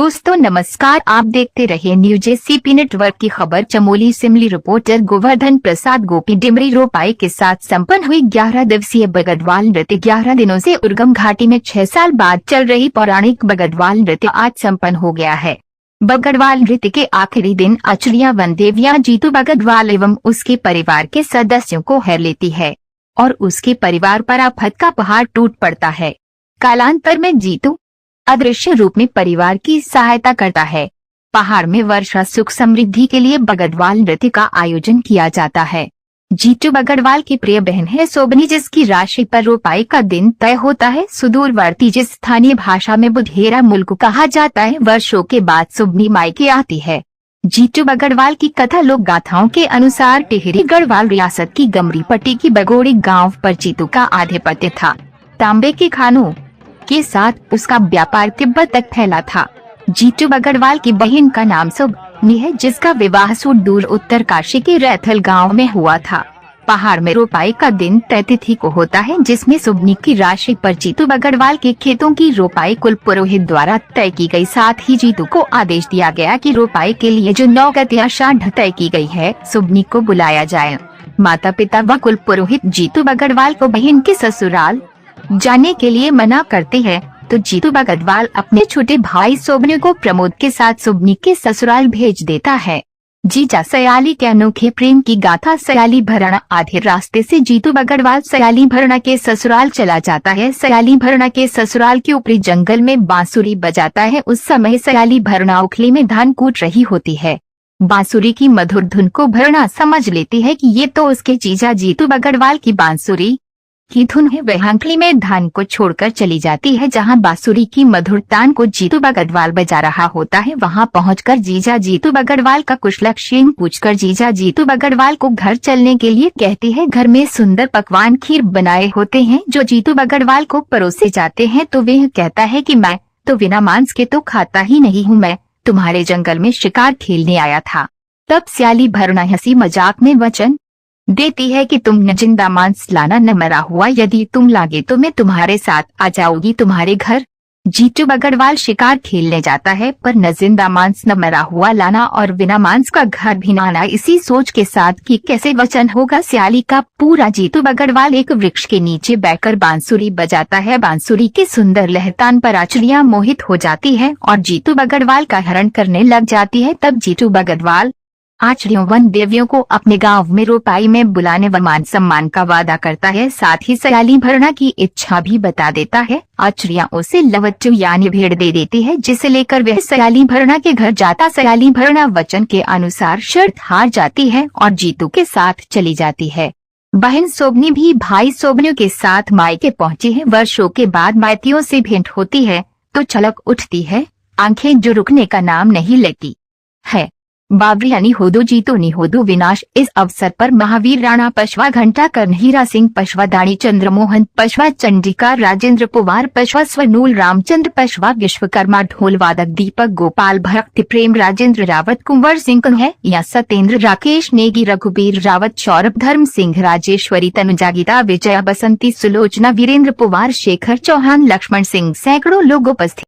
दोस्तों नमस्कार, आप देखते रहे न्यूज एसीपी नेटवर्क की खबर। चमोली सिमली रिपोर्टर गोवर्धन प्रसाद गोपी डिमरी रोपाई के साथ संपन्न हुई 11 दिवसीय बगदवाल नृत्य। 11 दिनों से उर्गम घाटी में 6 साल बाद चल रही पौराणिक बगदवाल नृत्य आज संपन्न हो गया है। बगदवाल नृत्य के आखिरी दिन आचरिया वन देविया जीतू बगदवाल एवं उसके परिवार के सदस्यों को हर लेती है और उसके परिवार पर आफत का पहाड़ टूट पड़ता है। कालांतर में जीतू अदृश्य रूप में परिवार की सहायता करता है। पहाड़ में वर्षा सुख समृद्धि के लिए बगदवाल नृत्य का आयोजन किया जाता है। जीतू बगदवाल की प्रिय बहन है सोबनी, जिसकी राशि पर रोपाई का दिन तय होता है। सुदूरवर्ती जिस स्थानीय भाषा में बुधेरा मुल्क कहा जाता है, वर्षों के बाद सोबनी मायके आती है। जीतू बगदवाल की कथा लोक गाथाओं के अनुसार टिहरी गढ़वाल रियासत की गमरी पट्टी की बगोड़ी गाँव पर जीतू का आधिपत्य था। तांबे के खानों के साथ उसका व्यापार तिब्बत तक फैला था। जीतू बगदवाल की बहन का नाम सोबनी है, जिसका विवाह सुदूर उत्तरकाशी के रैथल गांव में हुआ था। पहाड़ में रोपाई का दिन तय तिथि को होता है, जिसमें सोबनी की राशि पर जीतू बगदवाल के खेतों की रोपाई कुल पुरोहित द्वारा तय की गई। साथ ही जीतू को आदेश दिया गया कि रोपाई के लिए जो नौगत या शांढ तय की गई है, सोबनी को बुलाया जाए। माता पिता व कुल पुरोहित जीतू बगदवाल को बहन के ससुराल जाने के लिए मना करते हैं, तो जीतू बगदवाल अपने छोटे भाई सोबनी को प्रमोद के साथ सोबनी के ससुराल भेज देता है। जीजा सयाली के अनोखे प्रेम की गाथा। सयाली भरणा। आधे रास्ते से जीतू बगदवाल सयाली भरणा के ससुराल चला जाता है। सयाली भरणा के ससुराल के ऊपरी जंगल में बांसुरी बजाता है। उस समय सयाली भरणा उखली में धान कूट रही होती है। बांसुरी की मधुर धुन को भरणा समझ लेती है कि ये तो उसके जीजा जीतू बगदवाल की बांसुरी की धुन है। वह अंकली में धान को छोड़कर चली जाती है। जहां बांसुरी की मधुर तान को जीतू बगदवाल बजा रहा होता है, वहां पहुंचकर जीजा जीतू बगदवाल का कुशलक्षेम पूछकर जीजा जीतू बगदवाल को घर चलने के लिए कहती है। घर में सुंदर पकवान खीर बनाए होते हैं जो जीतू बगदवाल को परोसे जाते हैं, तो वह कहता है कि मैं तो बिना मांस के तो खाता ही नहीं हूँ, मैं तुम्हारे जंगल में शिकार खेलने आया था। तब सयाली भरणा हंसी मजाक में वचन देती है कि तुम न जिंदा मांस लाना न मरा हुआ, यदि तुम लागे तो मैं तुम्हारे साथ आ जाऊंगी तुम्हारे घर। जीतू बगदवाल शिकार खेलने जाता है, पर न जिंदा मांस न मरा हुआ लाना और बिना मांस का घर भी न आना। इसी सोच के साथ कि कैसे वचन होगा सयाली का पूरा, जीतू बगदवाल एक वृक्ष के नीचे बैठकर बांसुरी बजाता है। बांसुरी के सुंदर लहतान पर आचरिया मोहित हो जाती है और जीतू बगदवाल का हरण करने लग जाती है। तब जीतू बगदवाल आचरियों वन देवियों को अपने गांव में रोपाई में बुलाने व मान सम्मान का वादा करता है। साथ ही सयाली भरणा की इच्छा भी बता देता है। आचरिया उसे लवट्टू यानी भेड़ दे देती है, जिसे लेकर वह सयाली भरणा के घर जाता। सयाली भरणा वचन के अनुसार शर्त हार जाती है और जीतू के साथ चली जाती है। बहन सोबनी भी भाई सोबनियों के साथ मायके पहुंची है। वर्षों के बाद मायतियों से भेंट होती है तो छलक उठती है, आंखें जो रुकने का नाम नहीं लेती है। बाबरी निहोदो जीतो निहोदो विनाश। इस अवसर पर महावीर राणा पशवा घंटा कर्णहीरा सिंह पशवा दानी चंद्रमोहन पशवा चंडिका राजेंद्र पुवार पशवा स्वनूल रामचंद्र पशवा विश्वकर्मा ढोल वादक दीपक गोपाल भक्ति प्रेम राजेंद्र रावत कुंवर सिंह है या सत्येंद्र राकेश नेगी रघुबीर रावत सौरभ धर्म सिंह राजेश्वरी तनुजा गीता विजया बसंती सुलोचना वीरेंद्र पुवार शेखर चौहान लक्ष्मण सिंह। सैकड़ों लोग उपस्थित